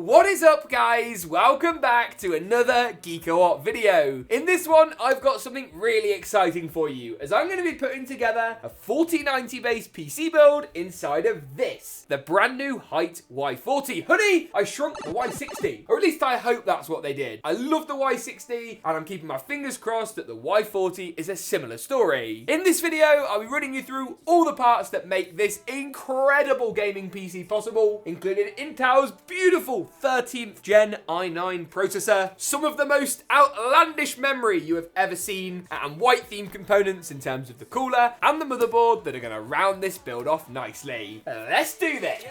What is up, guys? Welcome back to another GeekaWhat video. In this one, I've got something really exciting for you, as I'm going to be putting together a 4090 based PC build inside of this, the brand new HYTE Y40. Honey, I shrunk the Y60, or at least I hope that's what they did. I love the Y60, and I'm keeping my fingers crossed that the Y40 is a similar story. In this video, I'll be running you through all the parts that make this incredible gaming PC possible, including Intel's beautiful 13th gen i9 processor, some of the most outlandish memory you have ever seen, and white themed components in terms of the cooler and the motherboard that are going to round this build off nicely. Let's do this!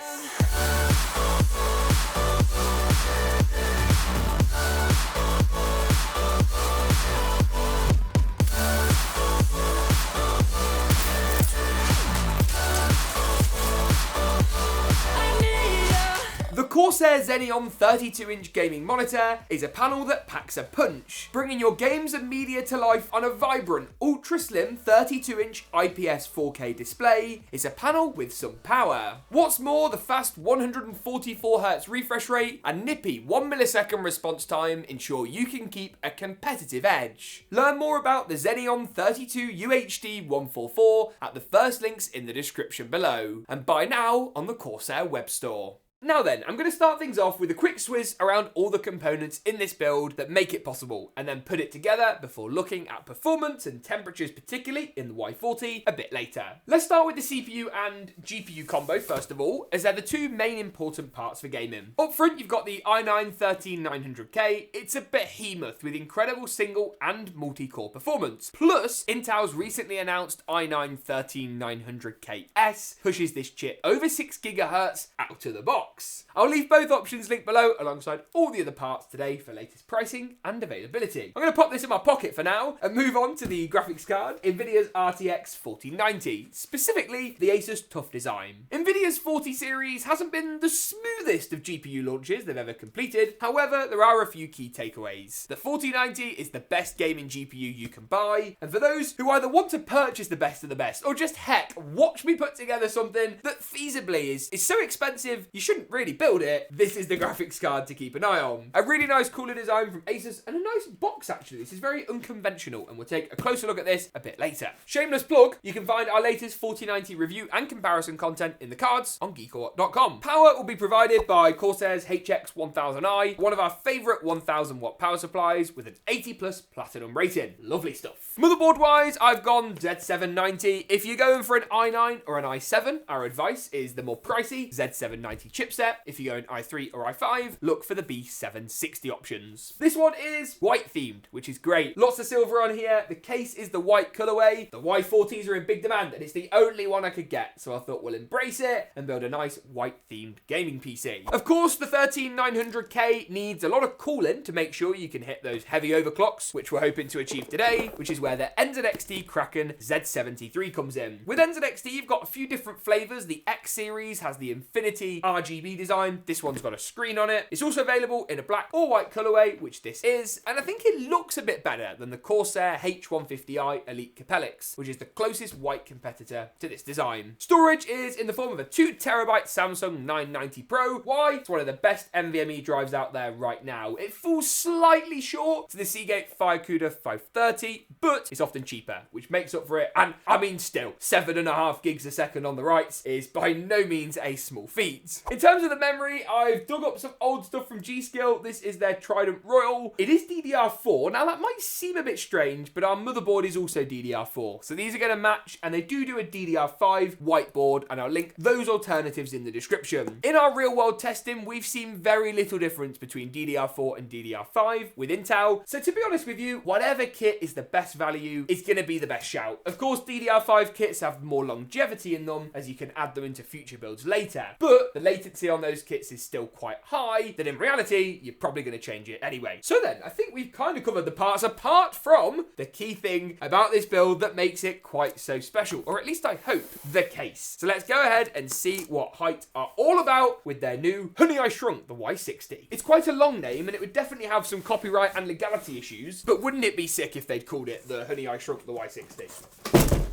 The Corsair Xeneon 32-inch gaming monitor is a panel that packs a punch, bringing your games and media to life on a vibrant, ultra-slim 32-inch IPS 4K display. It's a panel with some power. What's more, the fast 144Hz refresh rate and nippy 1 millisecond response time ensure you can keep a competitive edge. Learn more about the Xeneon 32 UHD 144 at the first links in the description below, and buy now on the Corsair web store. Now then, I'm going to start things off with a quick swizz around all the components in this build that make it possible, and then put it together before looking at performance and temperatures, particularly in the Y40, a bit later. Let's start with the CPU and GPU combo first of all, as they're the two main important parts for gaming. Up front, you've got the i9 13900K. It's a behemoth with incredible single and multi-core performance. Plus, Intel's recently announced i9 13900KS pushes this chip over 6 GHz out of the box. I'll leave both options linked below alongside all the other parts today for latest pricing and availability. I'm going to pop this in my pocket for now and move on to the graphics card, NVIDIA's RTX 4090, specifically the ASUS TUF design. NVIDIA's 40 series hasn't been the smoothest of GPU launches they've ever completed, however there are a few key takeaways. The 4090 is the best gaming GPU you can buy, and for those who either want to purchase the best of the best, or just heck, watch me put together something that feasibly is so expensive you shouldn't really build it, this is the graphics card to keep an eye on. A really nice cooler design from ASUS and a nice box actually. This is very unconventional and we'll take a closer look at this a bit later. Shameless plug, you can find our latest 4090 review and comparison content in the cards on GeekaWhat.com. Power will be provided by Corsair's HX1000i, one of our favourite 1000 watt power supplies with an 80 plus platinum rating. Lovely stuff. Motherboard wise, I've gone Z790. If you're going for an i9 or an i7, our advice is the more pricey Z790 chipset. If you go in i3 or i5, look for the B760 options. This one is white themed, which is great. Lots of silver on here. The case is the white colorway. The Y40s are in big demand and it's the only one I could get, so I thought we'll embrace it and build a nice white themed gaming PC. Of course, the 13900K needs a lot of cooling to make sure you can hit those heavy overclocks, which we're hoping to achieve today, which is where the NZXT KRAKEN Z73 comes in. With NZXT, you've got a few different flavors. The X series has the Infinity RGB design. This one's got a screen on it. It's also available in a black or white colorway, which this is, and I think it looks a bit better than the Corsair H150i Elite Capellix, which is the closest white competitor to this design. Storage is in the form of a 2TB Samsung 990 Pro. Why? It's one of the best NVMe drives out there right now. It falls slightly short to the Seagate FireCuda 530, but it's often cheaper, which makes up for it, and I mean still, 7.5 gigs a second on the writes is by no means a small feat. In terms of the memory, I've dug up some old stuff from G.Skill. This is their Trident Royal. It is DDR4. Now that might seem a bit strange, but our motherboard is also DDR4. So these are going to match, and they do a DDR5 whiteboard, and I'll link those alternatives in the description. In our real world testing, we've seen very little difference between DDR4 and DDR5 with Intel. So to be honest with you, whatever kit is the best value is going to be the best shout. Of course, DDR5 kits have more longevity in them, as you can add them into future builds later. But the latency on those kits is still quite high, then in reality, you're probably going to change it anyway. So then, I think we've kind of covered the parts apart from the key thing about this build that makes it quite so special, or at least I hope, the case. So let's go ahead and see what HYTE are all about with their new Honey I Shrunk the Y60. It's quite a long name and it would definitely have some copyright and legality issues, but wouldn't it be sick if they'd called it the Honey I Shrunk the Y60?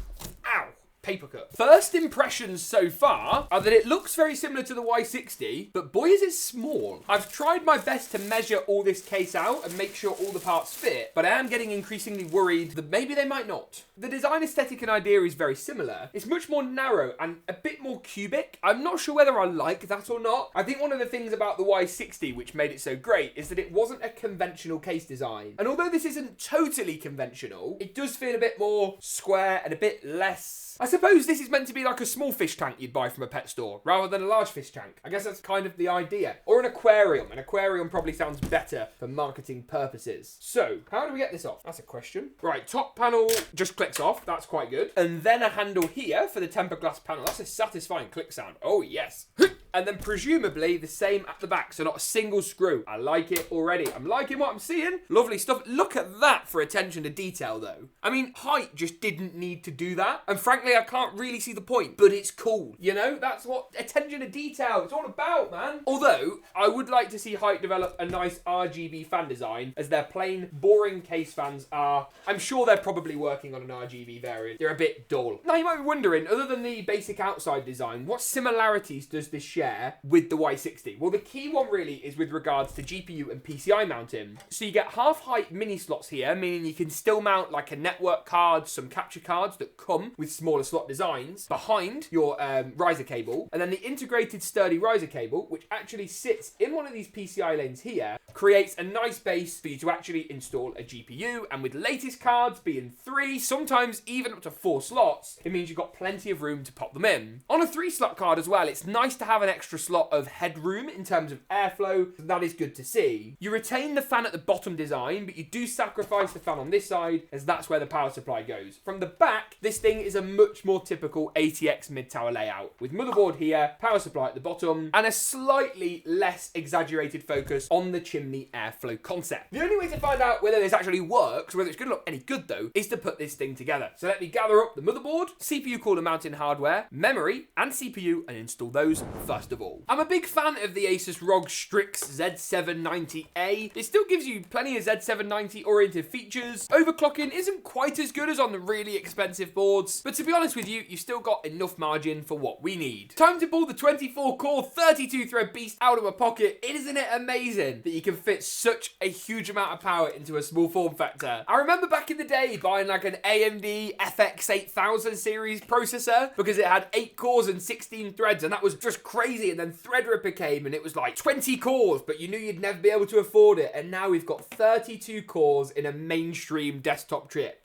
Ow! paper cut. First impressions so far are that it looks very similar to the Y60, but boy is it small. I've tried my best to measure all this case out and make sure all the parts fit, but I am getting increasingly worried that maybe they might not. The design aesthetic and idea is very similar. It's much more narrow and a bit more cubic. I'm not sure whether I like that or not. I think one of the things about the Y60 which made it so great is that it wasn't a conventional case design. And although this isn't totally conventional, it does feel a bit more square and a bit less... I suppose this is meant to be like a small fish tank you'd buy from a pet store, rather than a large fish tank. I guess that's kind of the idea. Or an aquarium. An aquarium probably sounds better for marketing purposes. So, how do we get this off? That's a question. Right, top panel just clicks off. That's quite good. And then a handle here for the tempered glass panel. That's a satisfying click sound. Oh, yes. And then presumably the same at the back, so not a single screw. I like it already. I'm liking what I'm seeing. Lovely stuff. Look at that for attention to detail, though. I mean, HYTE just didn't need to do that. And frankly, I can't really see the point, but it's cool. You know, that's what attention to detail it's all about, man. Although, I would like to see HYTE develop a nice RGB fan design, as their plain, boring case fans are. I'm sure they're probably working on an RGB variant. They're a bit dull. Now, you might be wondering, other than the basic outside design, what similarities does this share with the Y60? Well, the key one really is with regards to GPU and PCI mounting. So you get half height mini slots here, meaning you can still mount like a network card, some capture cards that come with smaller slot designs behind your riser cable, and then the integrated sturdy riser cable, which actually sits in one of these PCI lanes here, creates a nice base for you to actually install a GPU, and with latest cards being 3, sometimes even up to 4 slots, it means you've got plenty of room to pop them in. On a 3-slot card as well, it's nice to have an extra slot of headroom in terms of airflow. That is good to see. You retain the fan at the bottom design, but you do sacrifice the fan on this side, as that's where the power supply goes. From the back, this thing is a much more typical ATX mid-tower layout, with motherboard here, power supply at the bottom, and a slightly less exaggerated focus on the chimney airflow concept. The only way to find out whether this actually works, whether it's going to look any good though, is to put this thing together. So let me gather up the motherboard, CPU cooler mounting hardware, memory, and CPU, and install those first of all. I'm a big fan of the ASUS ROG STRIX Z790A. It still gives you plenty of Z790 oriented features. Overclocking isn't quite as good as on the really expensive boards, but to be honest with you, you've still got enough margin for what we need. Time to pull the 24-core, 32-thread beast out of my pocket. Isn't it amazing that you can fit such a huge amount of power into a small form factor? I remember back in the day buying like an AMD FX1000 series processor because it had 8 cores and 16 threads, and that was just crazy. And then Threadripper came and it was like 20 cores, but you knew you'd never be able to afford it. And now we've got 32 cores in a mainstream desktop chip.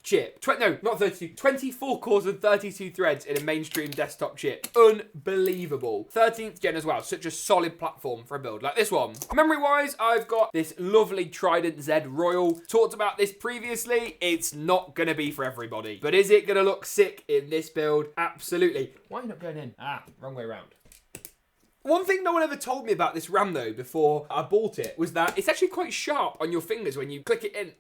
No, not 32. 24 cores and 32 threads in a mainstream desktop chip. Unbelievable. 13th gen as well. Such a solid platform for a build like this one. Memory-wise, I've got this lovely Trident Z Royal. Talked about this previously. It's not going to be for everybody. But is it going to look sick in this build? Absolutely. Why are you not going in? Wrong way around. One thing no one ever told me about this RAM though before I bought it was that it's actually quite sharp on your fingers when you click it in.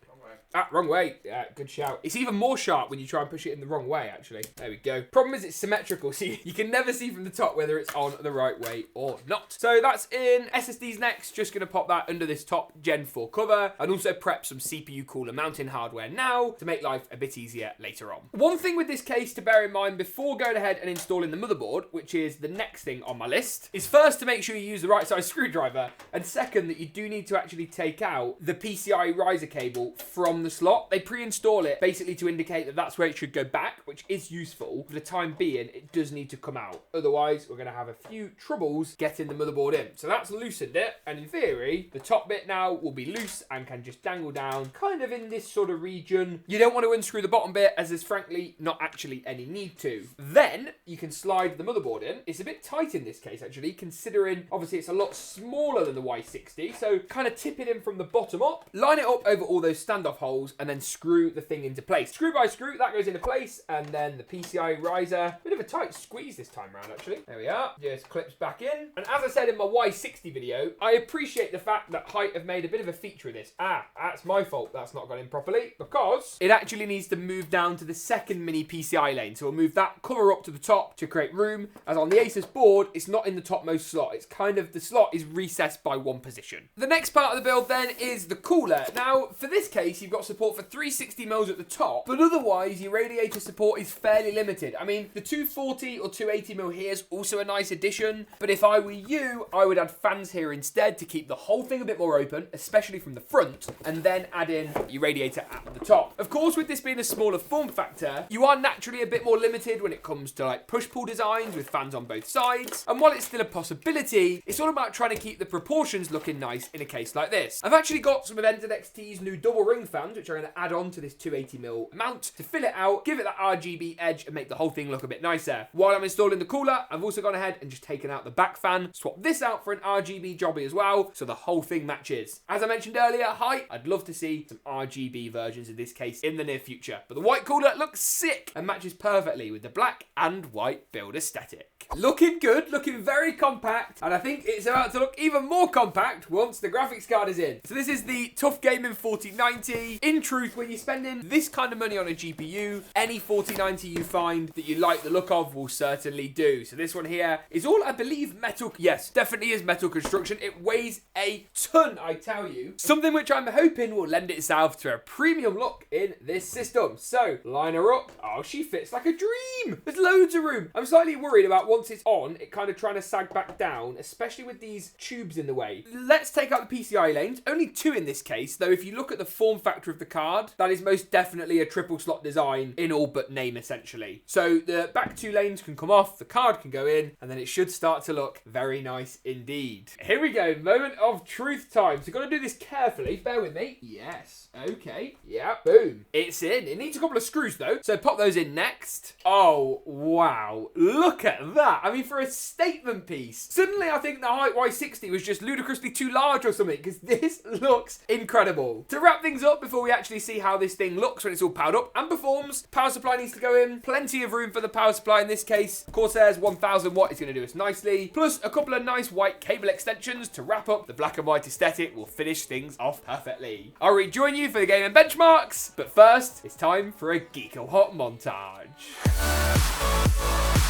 Wrong way. Yeah, good shout. It's even more sharp when you try and push it in the wrong way, actually. There we go. Problem is it's symmetrical, so you can never see from the top whether it's on the right way or not. So that's in. SSDs next. Just going to pop that under this top Gen 4 cover, and also prep some CPU cooler mounting hardware now to make life a bit easier later on. One thing with this case to bear in mind before going ahead and installing the motherboard, which is the next thing on my list, is first to make sure you use the right size screwdriver, and second that you do need to actually take out the PCI riser cable from the slot. They pre-install it basically to indicate that that's where it should go back, which is useful. For the time being, it does need to come out. Otherwise, we're going to have a few troubles getting the motherboard in. So that's loosened it, and in theory, the top bit now will be loose and can just dangle down kind of in this sort of region. You don't want to unscrew the bottom bit, as there's frankly not actually any need to. Then you can slide the motherboard in. It's a bit tight in this case, actually, considering obviously it's a lot smaller than the Y60. So kind of tip it in from the bottom up, line it up over all those standoff holes, and then screw the thing into place. Screw by screw, that goes into place, and then the PCI riser. Bit of a tight squeeze this time around, actually. There we are. Just clips back in. And as I said in my Y60 video, I appreciate the fact that HYTE have made a bit of a feature of this. That's my fault that's not gone in properly, because it actually needs to move down to the second mini PCI lane. So we'll move that cover up to the top to create room, as on the ASUS board, it's not in the topmost slot. It's kind of, the slot is recessed by one position. The next part of the build then is the cooler. Now, for this case, you've got got support for 360mm at the top, but otherwise your radiator support is fairly limited. I mean, the 240 or 280mm here is also a nice addition, but if I were you, I would add fans here instead to keep the whole thing a bit more open, especially from the front, and then add in your radiator at the top. Of course, with this being a smaller form factor, you are naturally a bit more limited when it comes to like push-pull designs with fans on both sides, and while it's still a possibility, it's all about trying to keep the proportions looking nice in a case like this. I've actually got some of NZXT's new double ring fans, which I'm going to add on to this 280mm mount to fill it out, give it that RGB edge, and make the whole thing look a bit nicer. While I'm installing the cooler, I've also gone ahead and just taken out the back fan, swapped this out for an RGB jobby as well, so the whole thing matches. As I mentioned earlier, HYTE, I'd love to see some RGB versions of this case in the near future, but the white cooler looks sick and matches perfectly with the black and white build aesthetic. Looking good, looking very compact, and I think it's about to look even more compact once the graphics card is in. So this is the Tough Gaming 4090. In truth, when you're spending this kind of money on a GPU, any 4090 you find that you like the look of will certainly do. So this one here is all, I believe, metal. Yes, definitely is metal construction. It weighs a ton, I tell you. Something which I'm hoping will lend itself to a premium look in this system. So, line her up. Oh, she fits like a dream. There's loads of room. I'm slightly worried about once it's on, it kind of trying to sag back down, especially with these tubes in the way. Let's take out the PCI lanes. Only 2 in this case, though if you look at the form factor of the card, that is most definitely a triple slot design in all but name, essentially. So the back 2 lanes can come off, the card can go in, and then it should start to look very nice indeed. Here we go, moment of truth time. So got to do this carefully, bear with me. Yes, okay, yeah, boom. It's in. It needs a couple of screws though, so pop those in next. Oh, wow, look at that. I mean, for a statement piece, suddenly I think the HYTE Y60 was just ludicrously too large or something, because this looks incredible. To wrap things up before we actually see how this thing looks when it's all powered up and performs, power supply needs to go in. Plenty of room for the power supply in this case. Corsair's 1000 watt is going to do us nicely, plus a couple of nice white cable extensions to wrap up the black and white aesthetic will finish things off perfectly. I'll rejoin you for the gaming benchmarks, but first it's time for a GeekaWhat montage.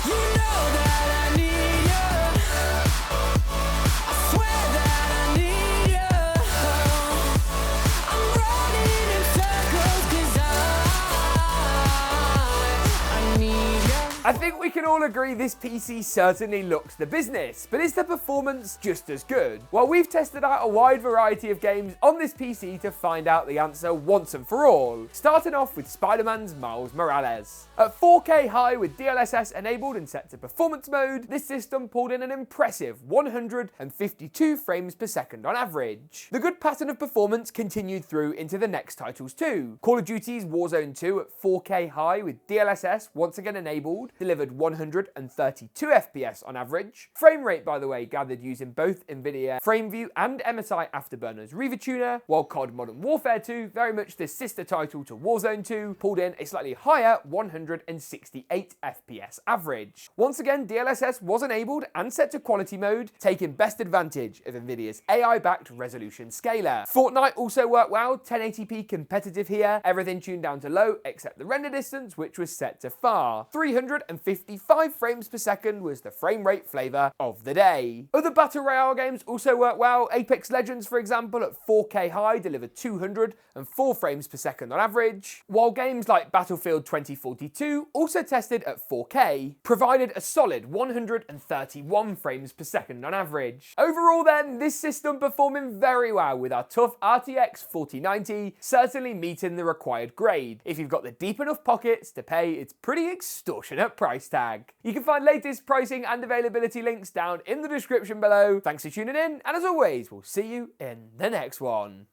You know that I need you. I swear that I need you. I'm running in circles 'cause I need you. I think we can all agree this PC certainly looks the business, but is the performance just as good? Well, we've tested out a wide variety of games on this PC to find out the answer once and for all, starting off with Spiderman's Miles Morales. At 4K high with DLSS enabled and set to performance mode, this system pulled in an impressive 152 frames per second on average. The good pattern of performance continued through into the next titles too. Call of Duty's Warzone 2 at 4K high with DLSS once again enabled, delivered 132 FPS on average. Frame rate, by the way, gathered using both NVIDIA FrameView and MSI Afterburner's Reaver Tuner, while COD Modern Warfare 2, very much the sister title to Warzone 2, pulled in a slightly higher 168 FPS average. Once again, DLSS was enabled and set to quality mode, taking best advantage of NVIDIA's AI-backed resolution scaler. Fortnite also worked well, 1080p competitive here, everything tuned down to low except the render distance, which was set to far. 355 frames per second was the frame rate flavour of the day. Other Battle Royale games also worked well. Apex Legends, for example, at 4K high delivered 204 frames per second on average, while games like Battlefield 2042, also tested at 4K, provided a solid 131 frames per second on average. Overall then, this system performing very well with our tough RTX 4090 certainly meeting the required grade. If you've got the deep enough pockets to pay its pretty extortionate price tag. You can find latest pricing and availability links down in the description below. Thanks for tuning in, and as always, we'll see you in the next one.